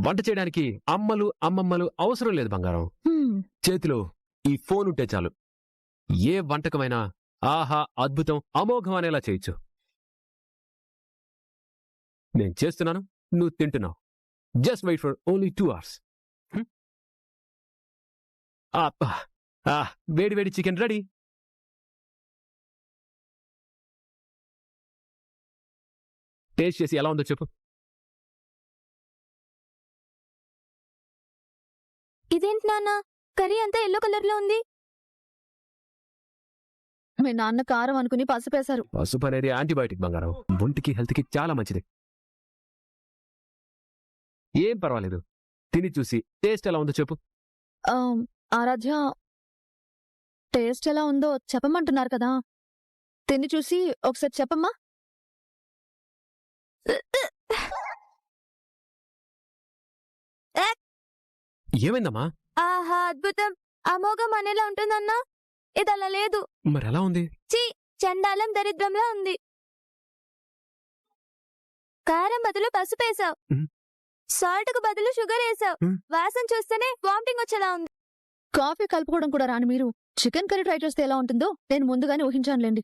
వంట చేయడానికి అమ్మలు అమ్మమ్మలు అవసరం లేదు బంగారం. చేతిలో ఈ ఫోన్ ఉంటే చాలు. ఏ వంటకమైనా ఆహా అద్భుతం అమోఘం అనేలా చేయొచ్చు. నేను చేస్తున్నాను, నువ్వు తింటున్నావు. Just wait for only 2 hours. వేడి వేడి చికెన్ రెడీ. టేస్ట్ చేసి ఎలా ఉందో చెప్పు. ఇదేంటి నాన్న, కర్రీ అంతా ఎల్లో కలర్ లో ఉంది. మీ నాన్న కారం అనుకుని పసుపేశారు. పసుపు అనేది యాంటీబయాటిక్ బంగారం. ఒంటికి హెల్త్కి చాలా మంచిది. ఏం పర్వాలేదు, తిని చూసి టేస్ట్ ఎలా ఉందో చెప్పు. ఆరాధ్య, టేస్ట్ ఎలా ఉందో చెప్పమంటున్నారు కదా, తిని చూసి ఒకసారి చెప్పమ్మా. ఏమైందమ్మా? ఆహా అద్భుతం అమోఘం అనేలా ఉంటుందన్నా. ఇది అలా లేదు. మరెలా ఉంది? చీ, చండాలం దరిద్రంలా ఉంది. కారం బదులు పసుపు వేసావు, సాల్ట్ కు బదులు షుగర్ వేసావు. వాసన చూస్తేనే వామిటింగ్ వచ్చేలా ఉంది. కాఫీ కలుపుకోవడం కూడా రాని మీరు చికెన్ కర్రీ ట్రై చేస్తే ఎలా ఉంటుందో నేను ముందుగానే ఊహించానులేండి.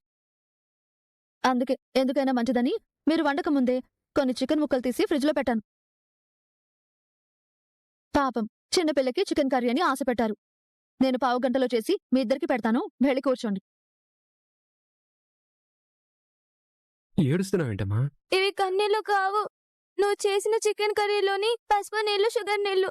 అందుకే ఎందుకైనా మంచిదని మీరు వండక ముందే కొన్ని చికెన్ ముక్కలు తీసి ఫ్రిడ్జ్ లో పెట్టాను. పాపం చిన్నపిల్లకి చికెన్ కర్రీ అని ఆశ పెట్టారు. నేను 1/2 గంటలో చేసి మీ ఇద్దరికి పెడతాను, వెళ్ళి కూర్చోండి. ఏడుస్తున్నావేంటమ్మా? ఇవి కన్నీళ్లు కావు. నువ్వు చేసిన చికెన్ కర్రీలోని పసుపు నీళ్లు, షుగర్ నీళ్లు.